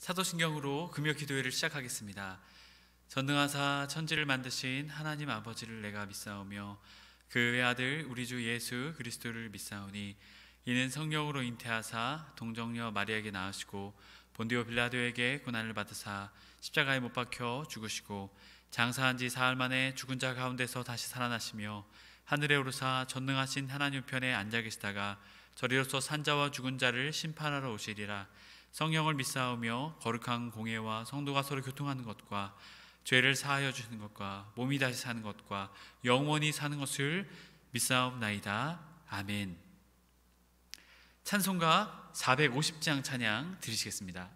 사도신경으로 금요 기도회를 시작하겠습니다. 전능하사 천지를 만드신 하나님 아버지를 내가 믿사오며 그 외아들 우리 주 예수 그리스도를 믿사오니 이는 성령으로 잉태하사 동정녀 마리아에게 낳으시고 본디오 빌라도에게 고난을 받으사 십자가에 못 박혀 죽으시고 장사한 지 사흘 만에 죽은 자 가운데서 다시 살아나시며 하늘에 오르사 전능하신 하나님 편에 앉아 계시다가 저리로서 산자와 죽은 자를 심판하러 오시리라. 성령을 믿사오며 거룩한 공예와 성도가 서로 교통하는 것과 죄를 사하여 주시는 것과 몸이 다시 사는 것과 영원히 사는 것을 믿사옵나이다. 아멘. 찬송가 450장 찬양 드리시겠습니다.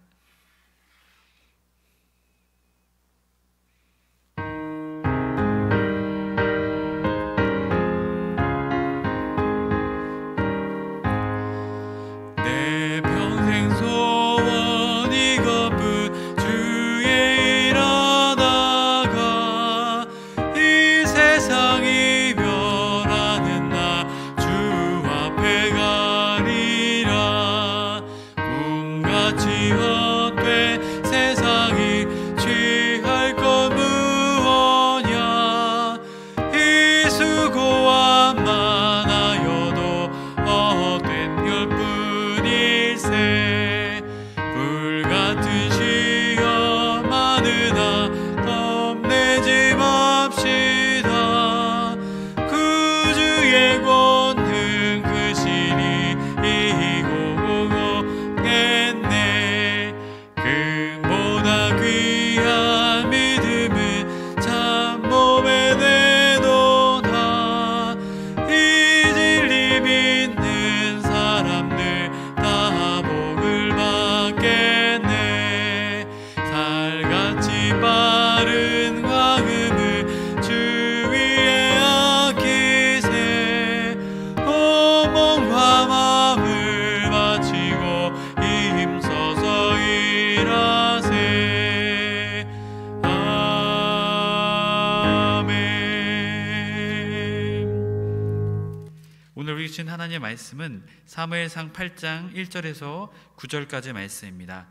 하나님의 말씀은 사무엘상 8장 1절에서 9절까지 말씀입니다.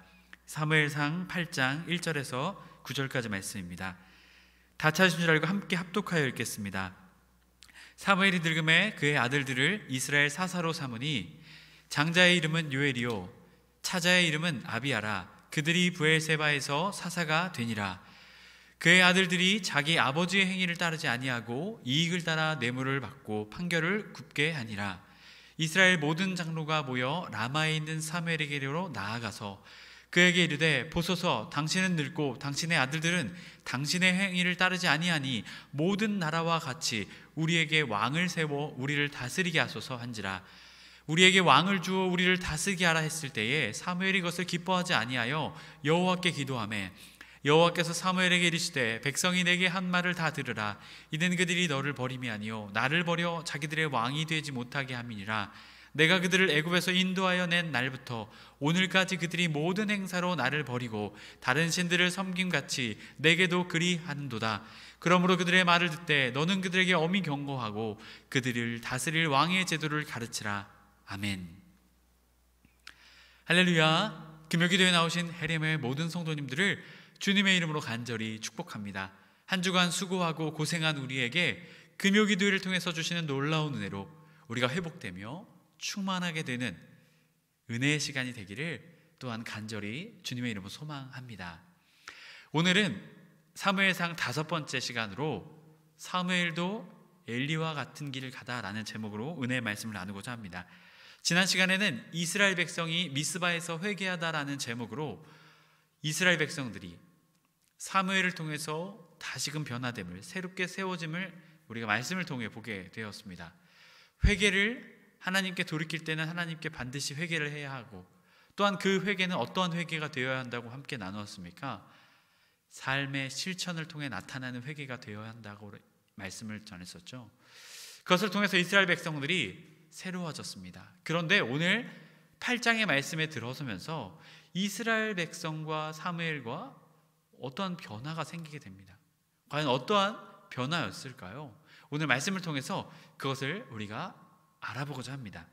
사무엘상 8장 1절에서 9절까지 말씀입니다. 다 찾으신 줄 알고 함께 합독하여 읽겠습니다. 사무엘이 늙음에 그의 아들들을 이스라엘 사사로 삼으니 장자의 이름은 요엘이요 차자의 이름은 아비아라. 그들이 브엘세바에서 사사가 되니라. 그의 아들들이 자기 아버지의 행위를 따르지 아니하고 이익을 따라 뇌물을 받고 판결을 굽게 하니라. 이스라엘 모든 장로가 모여 라마에 있는 사무엘에게로 나아가서 그에게 이르되 보소서 당신은 늙고 당신의 아들들은 당신의 행위를 따르지 아니하니 모든 나라와 같이 우리에게 왕을 세워 우리를 다스리게 하소서 한지라. 우리에게 왕을 주어 우리를 다스리게 하라 했을 때에 사무엘이 그것을 기뻐하지 아니하여 여호와께 기도하매 여호와께서 사무엘에게 이르시되 백성이 내게 한 말을 다 들으라. 이는 그들이 너를 버림이 아니요 나를 버려 자기들의 왕이 되지 못하게 함이니라. 내가 그들을 애굽에서 인도하여 낸 날부터 오늘까지 그들이 모든 행사로 나를 버리고 다른 신들을 섬김같이 내게도 그리하는도다. 그러므로 그들의 말을 듣되 너는 그들에게 엄히 경고하고 그들을 다스릴 왕의 제도를 가르치라. 아멘. 할렐루야. 금요기도에 나오신 헤렘의 모든 성도님들을 주님의 이름으로 간절히 축복합니다. 한 주간 수고하고 고생한 우리에게 금요기도회를 통해서 주시는 놀라운 은혜로 우리가 회복되며 충만하게 되는 은혜의 시간이 되기를 또한 간절히 주님의 이름으로 소망합니다. 오늘은 사무엘상 5번째 시간으로 사무엘도 엘리와 같은 길을 가다라는 제목으로 은혜의 말씀을 나누고자 합니다. 지난 시간에는 이스라엘 백성이 미스바에서 회개하다라는 제목으로 이스라엘 백성들이 사무엘을 통해서 다시금 변화됨을, 새롭게 세워짐을 우리가 말씀을 통해 보게 되었습니다. 회개를 하나님께 돌이킬 때는 하나님께 반드시 회개를 해야 하고, 또한 그 회개는 어떠한 회개가 되어야 한다고 함께 나누었습니까? 삶의 실천을 통해 나타나는 회개가 되어야 한다고 말씀을 전했었죠. 그것을 통해서 이스라엘 백성들이 새로워졌습니다. 그런데 오늘 8장의 말씀에 들어서면서 이스라엘 백성과 사무엘과 어떠한 변화가 생기게 됩니다. 과연 어떠한 변화였을까요? 오늘 말씀을 통해서 그것을 우리가 알아보고자 합니다.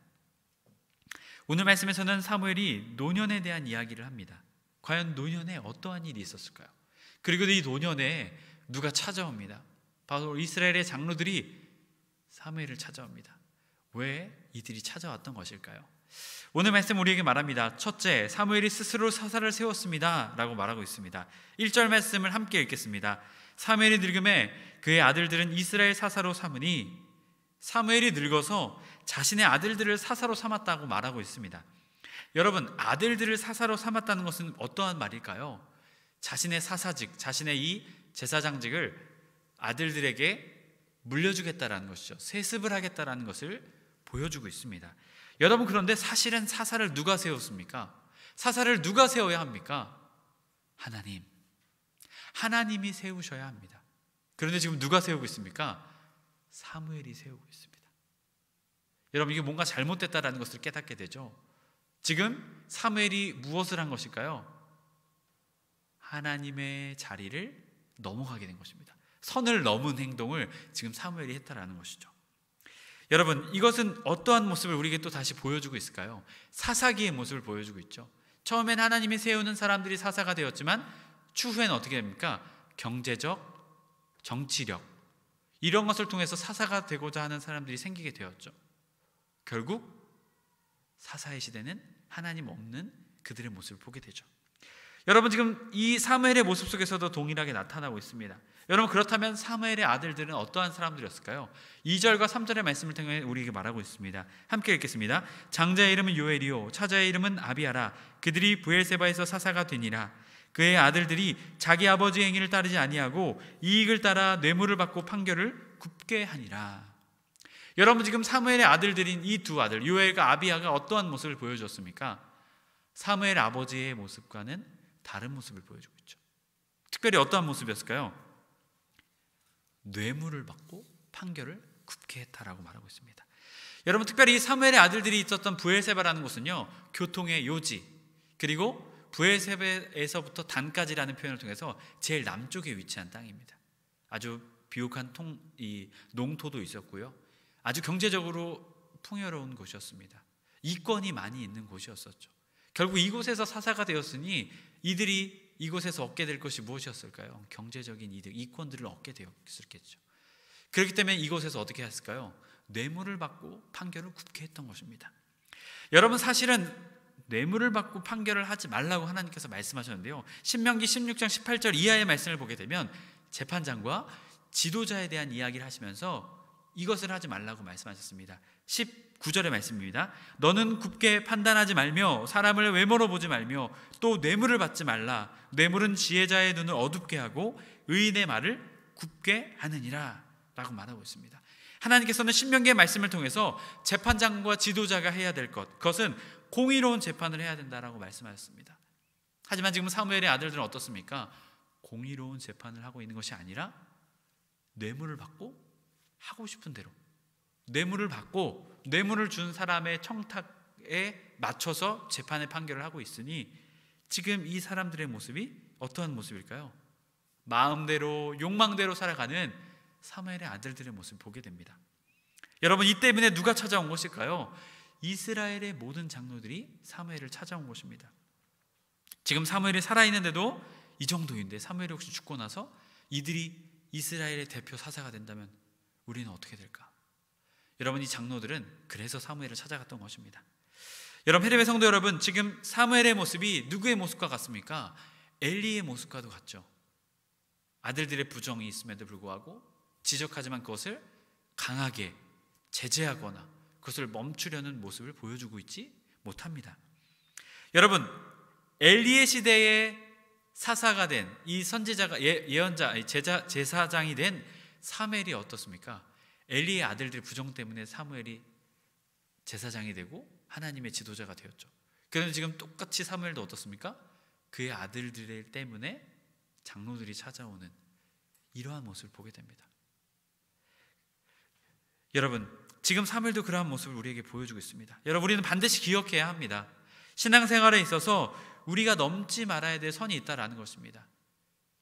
오늘 말씀에서는 사무엘이 노년에 대한 이야기를 합니다. 과연 노년에 어떠한 일이 있었을까요? 그리고 이 노년에 누가 찾아옵니다. 바로 이스라엘의 장로들이 사무엘을 찾아옵니다. 왜 이들이 찾아왔던 것일까요? 오늘 말씀 우리에게 말합니다. 첫째, 사무엘이 스스로 사사를 세웠습니다 라고 말하고 있습니다. 1절 말씀을 함께 읽겠습니다. 사무엘이 늙음에 그의 아들들은 이스라엘 사사로 삼으니, 사무엘이 늙어서 자신의 아들들을 사사로 삼았다고 말하고 있습니다. 여러분, 아들들을 사사로 삼았다는 것은 어떠한 말일까요? 자신의 사사직, 자신의 이 제사장직을 아들들에게 물려주겠다라는 것이죠. 세습을 하겠다라는 것을 보여주고 있습니다. 여러분, 그런데 사실은 사사를 누가 세웠습니까? 사사를 누가 세워야 합니까? 하나님. 하나님이 세우셔야 합니다. 그런데 지금 누가 세우고 있습니까? 사무엘이 세우고 있습니다. 여러분, 이게 뭔가 잘못됐다라는 것을 깨닫게 되죠. 지금 사무엘이 무엇을 한 것일까요? 하나님의 자리를 넘어가게 된 것입니다. 선을 넘은 행동을 지금 사무엘이 했다라는 것이죠. 여러분, 이것은 어떠한 모습을 우리에게 또 다시 보여주고 있을까요? 사사기의 모습을 보여주고 있죠. 처음엔 하나님이 세우는 사람들이 사사가 되었지만 추후에는 어떻게 됩니까? 경제적, 정치력, 이런 것을 통해서 사사가 되고자 하는 사람들이 생기게 되었죠. 결국 사사의 시대는 하나님 없는 그들의 모습을 보게 되죠. 여러분, 지금 이 사무엘의 모습 속에서도 동일하게 나타나고 있습니다. 여러분, 그렇다면 사무엘의 아들들은 어떠한 사람들이었을까요? 2절과 3절의 말씀을 통해 우리에게 말하고 있습니다. 함께 읽겠습니다. 장자의 이름은 요엘이요 차자의 이름은 아비아라. 그들이 브엘세바에서 사사가 되니라. 그의 아들들이 자기 아버지의 행위를 따르지 아니하고 이익을 따라 뇌물을 받고 판결을 굽게 하니라. 여러분, 지금 사무엘의 아들들인 이 두 아들 요엘과 아비아가 어떠한 모습을 보여줬습니까? 사무엘 아버지의 모습과는 다른 모습을 보여주고 있죠. 특별히 어떠한 모습이었을까요? 뇌물을 받고 판결을 굽게 했다라고 말하고 있습니다. 여러분, 특별히 이 사무엘의 아들들이 있었던 브엘세바라는 곳은요, 교통의 요지, 그리고 브엘세바에서부터 단까지라는 표현을 통해서 제일 남쪽에 위치한 땅입니다. 아주 비옥한 이 농토도 있었고요, 아주 경제적으로 풍요로운 곳이었습니다. 이권이 많이 있는 곳이었었죠. 결국 이곳에서 사사가 되었으니 이들이 이곳에서 얻게 될 것이 무엇이었을까요? 경제적인 이득, 이권들을 얻게 되었겠죠. 그렇기 때문에 이곳에서 어떻게 했을까요? 뇌물을 받고 판결을 굽게 했던 것입니다. 여러분, 사실은 뇌물을 받고 판결을 하지 말라고 하나님께서 말씀하셨는데요, 신명기 16장 18절 이하의 말씀을 보게 되면 재판장과 지도자에 대한 이야기를 하시면서 이것을 하지 말라고 말씀하셨습니다. 19절의 말씀입니다. 너는 굽게 판단하지 말며 사람을 외모로 보지 말며 또 뇌물을 받지 말라. 뇌물은 지혜자의 눈을 어둡게 하고 의인의 말을 굽게 하느니라 라고 말하고 있습니다. 하나님께서는 신명기의 말씀을 통해서 재판장과 지도자가 해야 될 것, 그것은 공의로운 재판을 해야 된다라고 말씀하셨습니다. 하지만 지금 사무엘의 아들들은 어떻습니까? 공의로운 재판을 하고 있는 것이 아니라 뇌물을 받고 하고 싶은 대로, 뇌물을 받고 뇌물을 준 사람의 청탁에 맞춰서 재판의 판결을 하고 있으니 지금 이 사람들의 모습이 어떠한 모습일까요? 마음대로 욕망대로 살아가는 사무엘의 아들들의 모습을 보게 됩니다. 여러분, 이 때문에 누가 찾아온 것일까요? 이스라엘의 모든 장로들이 사무엘을 찾아온 것입니다. 지금 사무엘이 살아있는데도 이 정도인데 사무엘이 혹시 죽고 나서 이들이 이스라엘의 대표 사사가 된다면 우리는 어떻게 될까? 여러분, 이 장로들은 그래서 사무엘을 찾아갔던 것입니다. 여러분, 해림의 성도 여러분, 지금 사무엘의 모습이 누구의 모습과 같습니까? 엘리의 모습과도 같죠. 아들들의 부정이 있음에도 불구하고 지적하지만 그것을 강하게 제재하거나 그것을 멈추려는 모습을 보여주고 있지 못합니다. 여러분, 엘리의 시대에 사사가 된 이 선지자가 예언자, 제사장이 된 사무엘이 어떻습니까? 엘리의 아들들 부정 때문에 사무엘이 제사장이 되고 하나님의 지도자가 되었죠. 그런데 지금 똑같이 사무엘도 어떻습니까? 그의 아들들 때문에 장로들이 찾아오는 이러한 모습을 보게 됩니다. 여러분, 지금 사무엘도 그러한 모습을 우리에게 보여주고 있습니다. 여러분, 우리는 반드시 기억해야 합니다. 신앙생활에 있어서 우리가 넘지 말아야 될 선이 있다라는 것입니다.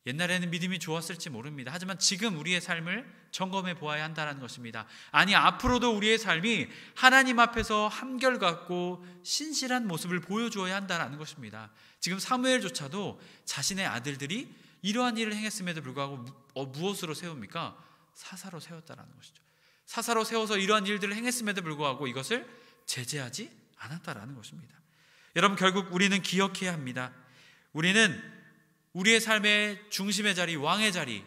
옛날에는 믿음이 좋았을지 모릅니다. 하지만 지금 우리의 삶을 점검해 보아야 한다는 것입니다. 아니, 앞으로도 우리의 삶이 하나님 앞에서 한결같고 신실한 모습을 보여주어야 한다는 것입니다. 지금 사무엘조차도 자신의 아들들이 이러한 일을 행했음에도 불구하고 무엇으로 세웁니까? 사사로 세웠다는 것이죠. 사사로 세워서 이러한 일들을 행했음에도 불구하고 이것을 제재하지 않았다는 것입니다. 여러분, 결국 우리는 기억해야 합니다. 우리는 우리의 삶의 중심의 자리, 왕의 자리,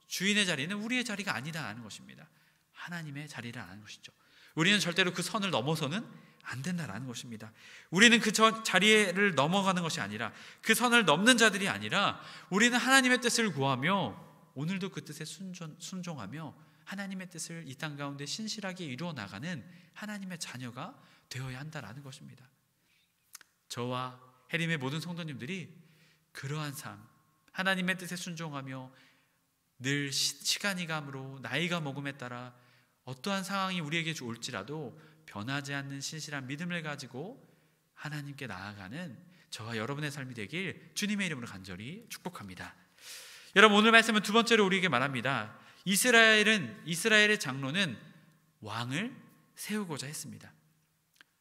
주인의 자리는 우리의 자리가 아니다라는 것입니다. 하나님의 자리라는 것이죠. 우리는 절대로 그 선을 넘어서는 안 된다라는 것입니다. 우리는 그 자리를 넘어가는 것이 아니라, 그 선을 넘는 자들이 아니라, 우리는 하나님의 뜻을 구하며 오늘도 그 뜻에 순종하며 하나님의 뜻을 이 땅 가운데 신실하게 이루어 나가는 하나님의 자녀가 되어야 한다라는 것입니다. 저와 해림의 모든 성도님들이 그러한 삶, 하나님의 뜻에 순종하며 늘 시간이 감으로 나이가 먹음에 따라 어떠한 상황이 우리에게 올지라도 변하지 않는 신실한 믿음을 가지고 하나님께 나아가는 저와 여러분의 삶이 되길 주님의 이름으로 간절히 축복합니다. 여러분, 오늘 말씀은 두 번째로 우리에게 말합니다. 이스라엘의 장로는 왕을 세우고자 했습니다.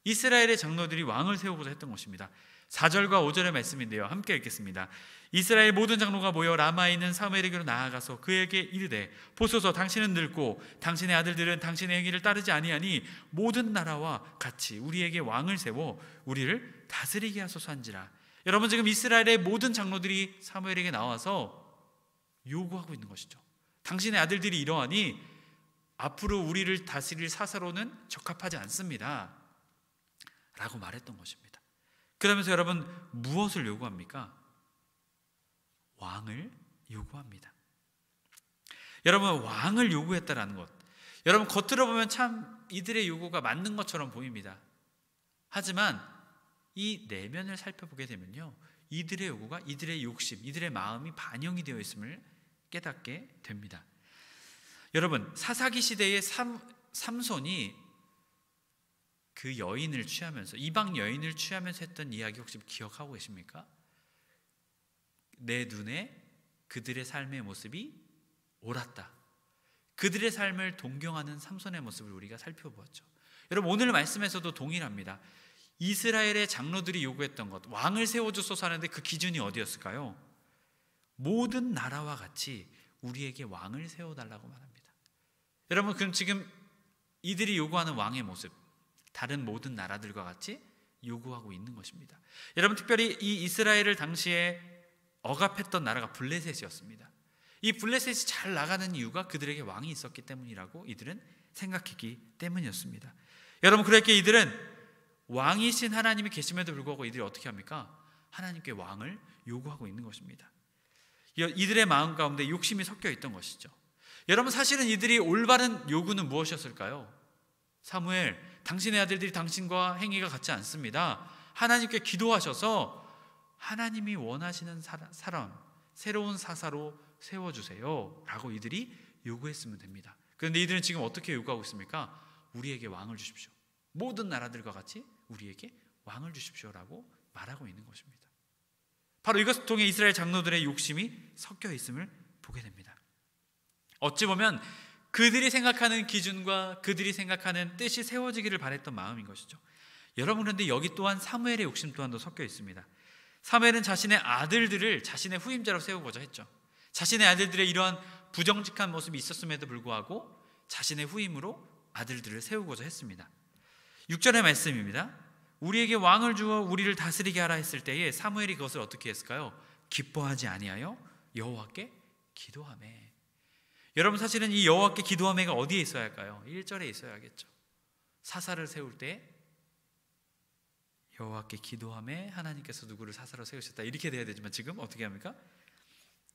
이스라엘의 장로들이 왕을 세우고자 했던 것입니다. 4절과 5절의 말씀인데요, 함께 읽겠습니다. 이스라엘 모든 장로가 모여 라마에 있는 사무엘에게로 나아가서 그에게 이르되, 보소서, 당신은 늙고 당신의 아들들은 당신의 행위를 따르지 아니하니 모든 나라와 같이 우리에게 왕을 세워 우리를 다스리게 하소서 한지라. 여러분, 지금 이스라엘의 모든 장로들이 사무엘에게 나와서 요구하고 있는 것이죠. 당신의 아들들이 이러하니 앞으로 우리를 다스릴 사사로는 적합하지 않습니다 라고 말했던 것입니다. 그러면서 여러분, 무엇을 요구합니까? 왕을 요구합니다. 여러분, 왕을 요구했다라는 것, 여러분 겉으로 보면 참 이들의 요구가 맞는 것처럼 보입니다. 하지만 이 내면을 살펴보게 되면요, 이들의 요구가 이들의 욕심, 이들의 마음이 반영이 되어 있음을 깨닫게 됩니다. 여러분, 사사기 시대의 삼손이 그 여인을 취하면서, 이방 여인을 취하면서 했던 이야기 혹시 기억하고 계십니까? 내 눈에 그들의 삶의 모습이 옳았다. 그들의 삶을 동경하는 삼손의 모습을 우리가 살펴보았죠. 여러분, 오늘 말씀에서도 동일합니다. 이스라엘의 장로들이 요구했던 것, 왕을 세워주소서 하는데 그 기준이 어디였을까요? 모든 나라와 같이 우리에게 왕을 세워달라고 말합니다. 여러분, 그럼 지금 이들이 요구하는 왕의 모습, 다른 모든 나라들과 같이 요구하고 있는 것입니다. 여러분, 특별히 이 이스라엘을 당시에 억압했던 나라가 블레셋이었습니다. 이 블레셋이 잘 나가는 이유가 그들에게 왕이 있었기 때문이라고 이들은 생각했기 때문이었습니다. 여러분, 그렇게 이들은 왕이신 하나님이 계심에도 불구하고 이들이 어떻게 합니까? 하나님께 왕을 요구하고 있는 것입니다. 이들의 마음 가운데 욕심이 섞여 있던 것이죠. 여러분, 사실은 이들이 올바른 요구는 무엇이었을까요? 사무엘, 당신의 아들들이 당신과 행위가 같지 않습니다. 하나님께 기도하셔서 하나님이 원하시는 사람, 새로운 사사로 세워주세요 라고 이들이 요구했으면 됩니다. 그런데 이들은 지금 어떻게 요구하고 있습니까? 우리에게 왕을 주십시오. 모든 나라들과 같이 우리에게 왕을 주십시오 라고 말하고 있는 것입니다. 바로 이것을 통해 이스라엘 장로들의 욕심이 섞여 있음을 보게 됩니다. 어찌 보면 그들이 생각하는 기준과 그들이 생각하는 뜻이 세워지기를 바랬던 마음인 것이죠. 여러분, 그런데 여기 또한 사무엘의 욕심 또한도 섞여 있습니다. 사무엘은 자신의 아들들을 자신의 후임자로 세우고자 했죠. 자신의 아들들의 이러한 부정직한 모습이 있었음에도 불구하고 자신의 후임으로 아들들을 세우고자 했습니다. 6절의 말씀입니다. 우리에게 왕을 주어 우리를 다스리게 하라 했을 때에 사무엘이 그것을 어떻게 했을까요? 기뻐하지 아니하여 여호와께 기도하매. 여러분, 사실은 이 여호와께 기도하매가 어디에 있어야 할까요? 1절에 있어야겠죠. 사사를 세울 때 여호와께 기도하매 하나님께서 누구를 사사로 세우셨다, 이렇게 돼야 되지만 지금 어떻게 합니까?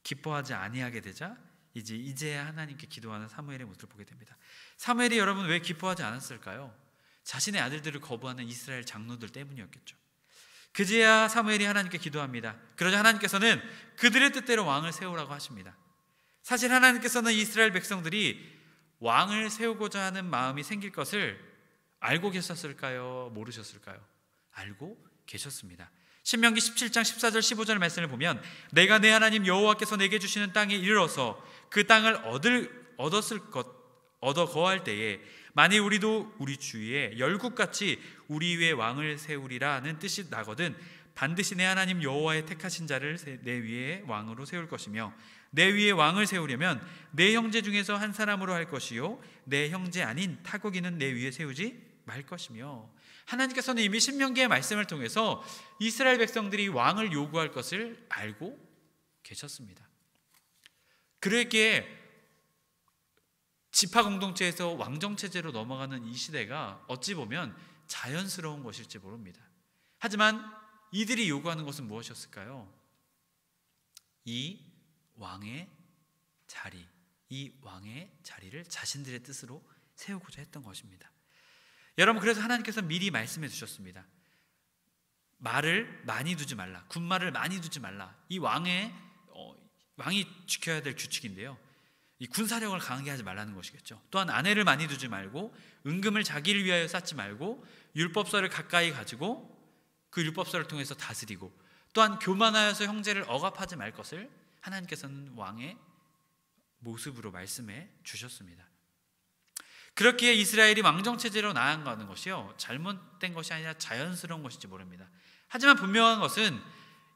기뻐하지 아니하게 되자 이제야 하나님께 기도하는 사무엘의 모습을 보게 됩니다. 사무엘이 여러분 왜 기뻐하지 않았을까요? 자신의 아들들을 거부하는 이스라엘 장로들 때문이었겠죠. 그제야 사무엘이 하나님께 기도합니다. 그러자 하나님께서는 그들의 뜻대로 왕을 세우라고 하십니다. 사실 하나님께서는 이스라엘 백성들이 왕을 세우고자 하는 마음이 생길 것을 알고 계셨을까요? 모르셨을까요? 알고 계셨습니다. 신명기 17장 14절 15절 말씀을 보면 내가 내 하나님 여호와께서 내게 주시는 땅에 이르러서 그 땅을 얻어 거할 때에 만일 우리도 우리 주위에 열국같이 우리 위에 왕을 세우리라는 뜻이 나거든 반드시 내 하나님 여호와의 택하신 자를 내 위에 왕으로 세울 것이며 내 위에 왕을 세우려면 내 형제 중에서 한 사람으로 할 것이요 내 형제 아닌 타국인은 내 위에 세우지 말 것이며, 하나님께서는 이미 신명기의 말씀을 통해서 이스라엘 백성들이 왕을 요구할 것을 알고 계셨습니다. 그러기에 지파 공동체에서 왕정 체제로 넘어가는 이 시대가 어찌 보면 자연스러운 것일지 모릅니다. 하지만 이들이 요구하는 것은 무엇이었을까요? 이 왕의 자리를 자신들의 뜻으로 세우고자 했던 것입니다. 여러분, 그래서 하나님께서 미리 말씀해 주셨습니다. 말을 많이 두지 말라. 군말을 많이 두지 말라. 이 왕이 지켜야 될 규칙인데요, 이 군사력을 강하게 하지 말라는 것이겠죠. 또한 아내를 많이 두지 말고 은금을 자기를 위하여 쌓지 말고 율법서를 가까이 가지고 그 율법서를 통해서 다스리고, 또한 교만하여서 형제를 억압하지 말 것을 하나님께서는 왕의 모습으로 말씀해 주셨습니다. 그렇기에 이스라엘이 왕정체제로 나아가는 것이요, 잘못된 것이 아니라 자연스러운 것인지 모릅니다. 하지만 분명한 것은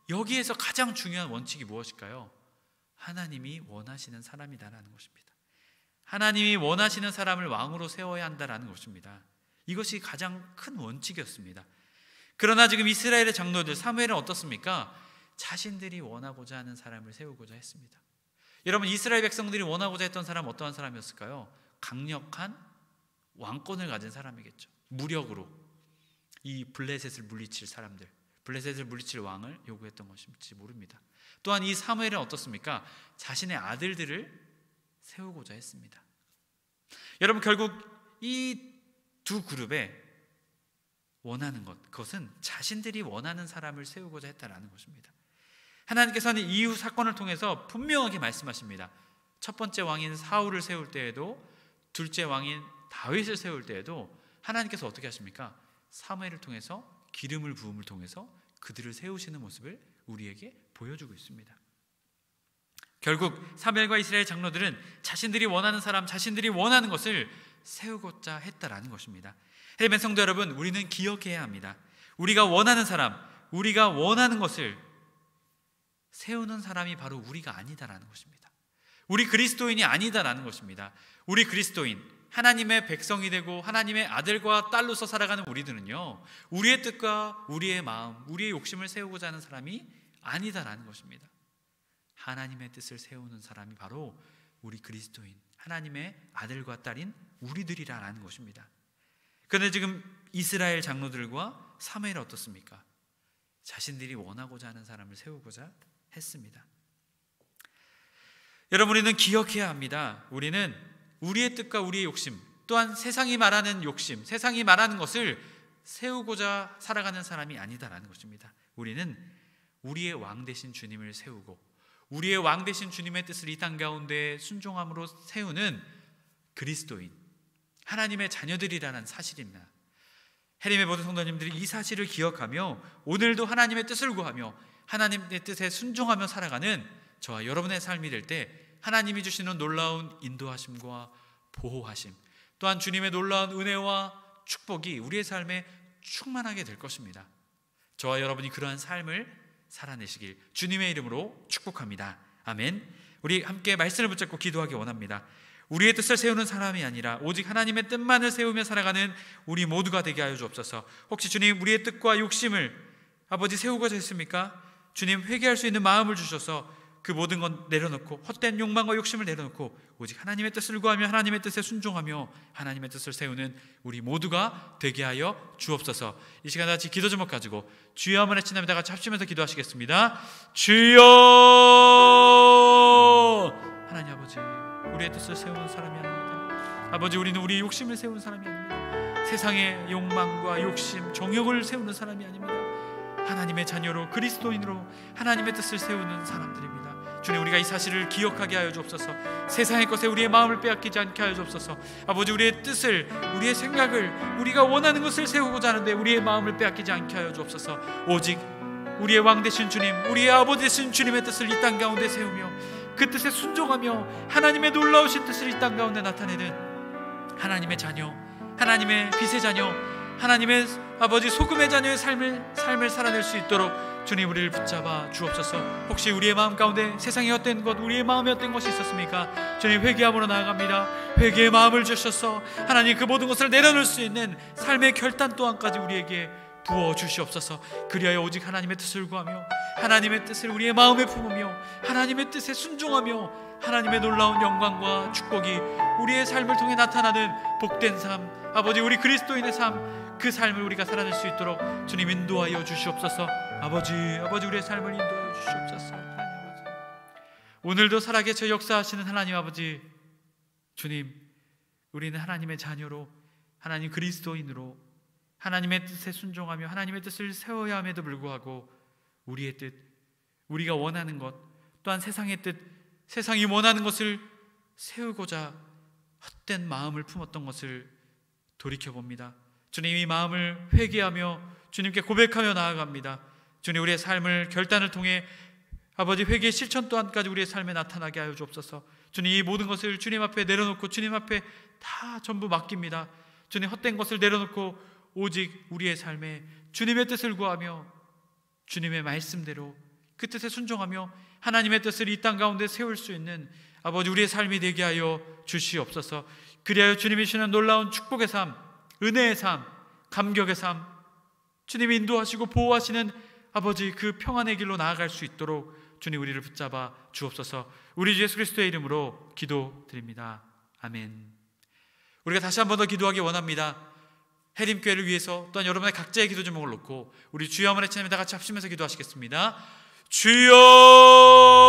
여기에서 가장 중요한 원칙이 무엇일까요? 하나님이 원하시는 사람이다라는 것입니다. 하나님이 원하시는 사람을 왕으로 세워야 한다라는 것입니다. 이것이 가장 큰 원칙이었습니다. 그러나 지금 이스라엘의 장로들 사무엘은 어떻습니까? 자신들이 원하고자 하는 사람을 세우고자 했습니다. 여러분, 이스라엘 백성들이 원하고자 했던 사람은 어떠한 사람이었을까요? 강력한 왕권을 가진 사람이겠죠. 무력으로 이 블레셋을 물리칠 사람들, 블레셋을 물리칠 왕을 요구했던 것인지 모릅니다. 또한 이 사무엘은 어떻습니까? 자신의 아들들을 세우고자 했습니다. 여러분, 결국 이 두 그룹에 원하는 것, 그것은 자신들이 원하는 사람을 세우고자 했다라는 것입니다. 하나님께서는 이후 사건을 통해서 분명하게 말씀하십니다. 첫 번째 왕인 사울을 세울 때에도, 둘째 왕인 다윗을 세울 때에도 하나님께서 어떻게 하십니까? 사무엘을 통해서, 기름을 부음을 통해서 그들을 세우시는 모습을 우리에게 보여주고 있습니다. 결국 사무엘과 이스라엘 장로들은 자신들이 원하는 사람, 자신들이 원하는 것을 세우고자 했다라는 것입니다. 헬멘 성도 여러분, 우리는 기억해야 합니다. 우리가 원하는 사람, 우리가 원하는 것을 세우는 사람이 바로 우리가 아니다라는 것입니다. 우리 그리스도인이 아니다라는 것입니다. 우리 그리스도인, 하나님의 백성이 되고 하나님의 아들과 딸로서 살아가는 우리들은요, 우리의 뜻과 우리의 마음, 우리의 욕심을 세우고자 하는 사람이 아니다라는 것입니다. 하나님의 뜻을 세우는 사람이 바로 우리 그리스도인, 하나님의 아들과 딸인 우리들이라는 것입니다. 그런데 지금 이스라엘 장로들과 사무엘은 어떻습니까? 자신들이 원하고자 하는 사람을 세우고자 했습니다. 여러분, 우리는 기억해야 합니다. 우리는 우리의 뜻과 우리의 욕심, 또한 세상이 말하는 욕심, 세상이 말하는 것을 세우고자 살아가는 사람이 아니다라는 것입니다. 우리는 우리의 왕 되신 주님을 세우고 우리의 왕 되신 주님의 뜻을 이 땅 가운데 순종함으로 세우는 그리스도인, 하나님의 자녀들이라는 사실입니다. 해림의 모든 성도님들이 이 사실을 기억하며 오늘도 하나님의 뜻을 구하며 하나님의 뜻에 순종하며 살아가는 저와 여러분의 삶이 될 때 하나님이 주시는 놀라운 인도하심과 보호하심, 또한 주님의 놀라운 은혜와 축복이 우리의 삶에 충만하게 될 것입니다. 저와 여러분이 그러한 삶을 살아내시길 주님의 이름으로 축복합니다. 아멘. 우리 함께 말씀을 붙잡고 기도하기 원합니다. 우리의 뜻을 세우는 사람이 아니라 오직 하나님의 뜻만을 세우며 살아가는 우리 모두가 되게 하여 주옵소서. 혹시 주님, 우리의 뜻과 욕심을 아버지 세우고자 했습니까? 주님, 회개할 수 있는 마음을 주셔서 그 모든 것 내려놓고 헛된 욕망과 욕심을 내려놓고 오직 하나님의 뜻을 구하며 하나님의 뜻에 순종하며 하나님의 뜻을 세우는 우리 모두가 되게 하여 주옵소서. 이 시간 같이 기도 제목 가지고 주여 한번 외치며 다 같이 합치면서 기도하시겠습니다. 주여! 하나님 아버지, 우리의 뜻을 세우는 사람이 아닙니다. 아버지, 우리는 우리의 욕심을 세우는 사람이 아닙니다. 세상의 욕망과 욕심, 정욕을 세우는 사람이 아닙니다. 하나님의 자녀로, 그리스도인으로 하나님의 뜻을 세우는 사람들입니다. 주님, 우리가 이 사실을 기억하게 하여 주옵소서. 세상의 것에 우리의 마음을 빼앗기지 않게 하여 주옵소서. 아버지, 우리의 뜻을, 우리의 생각을, 우리가 원하는 것을 세우고자 하는데 우리의 마음을 빼앗기지 않게 하여 주옵소서. 오직 우리의 왕 되신 주님, 우리의 아버지 되신 주님의 뜻을 이 땅 가운데 세우며 그 뜻에 순종하며 하나님의 놀라우신 뜻을 이 땅 가운데 나타내는 하나님의 자녀, 하나님의 빛의 자녀, 하나님의 아버지 소금의 자녀의 삶을 살아낼 수 있도록 주님 우리를 붙잡아 주옵소서. 혹시 우리의 마음 가운데 세상에 헛된 것, 우리의 마음에 헛된 것이 있었습니까? 주님 회개함으로 나아갑니다. 회개의 마음을 주셔서 하나님 그 모든 것을 내려놓을 수 있는 삶의 결단 또한까지 우리에게 부어 주시옵소서. 그리하여 오직 하나님의 뜻을 구하며 하나님의 뜻을 우리의 마음에 품으며 하나님의 뜻에 순종하며 하나님의 놀라운 영광과 축복이 우리의 삶을 통해 나타나는 복된 삶, 아버지 우리 그리스도인의 삶, 그 삶을 우리가 살아낼 수 있도록 주님 인도하여 주시옵소서. 아버지 우리의 삶을 인도하여 주시옵소서. 하나님 아버지, 오늘도 살아계셔 역사하시는 하나님 아버지, 주님 우리는 하나님의 자녀로, 하나님 그리스도인으로 하나님의 뜻에 순종하며 하나님의 뜻을 세워야 함에도 불구하고 우리의 뜻, 우리가 원하는 것, 또한 세상의 뜻, 세상이 원하는 것을 세우고자 헛된 마음을 품었던 것을 돌이켜봅니다. 주님 이 마음을 회개하며 주님께 고백하며 나아갑니다. 주님 우리의 삶을 결단을 통해 아버지 회개의 실천 또한까지 우리의 삶에 나타나게 하여 주옵소서. 주님 이 모든 것을 주님 앞에 내려놓고 주님 앞에 다 전부 맡깁니다. 주님 헛된 것을 내려놓고 오직 우리의 삶에 주님의 뜻을 구하며 주님의 말씀대로 그 뜻에 순종하며 하나님의 뜻을 이 땅 가운데 세울 수 있는 아버지 우리의 삶이 되게 하여 주시옵소서. 그리하여 주님이 주시는 놀라운 축복의 삶, 은혜의 삶, 감격의 삶, 주님이 인도하시고 보호하시는 아버지 그 평안의 길로 나아갈 수 있도록 주님 우리를 붙잡아 주옵소서. 우리 주 예수 그리스도의 이름으로 기도드립니다. 아멘. 우리가 다시 한 번 더 기도하기 원합니다. 해림교회를 위해서 또한 여러분의 각자의 기도 제목을 놓고 우리 주여 한번 외치며 다 같이 합심해서 기도하시겠습니다. 주여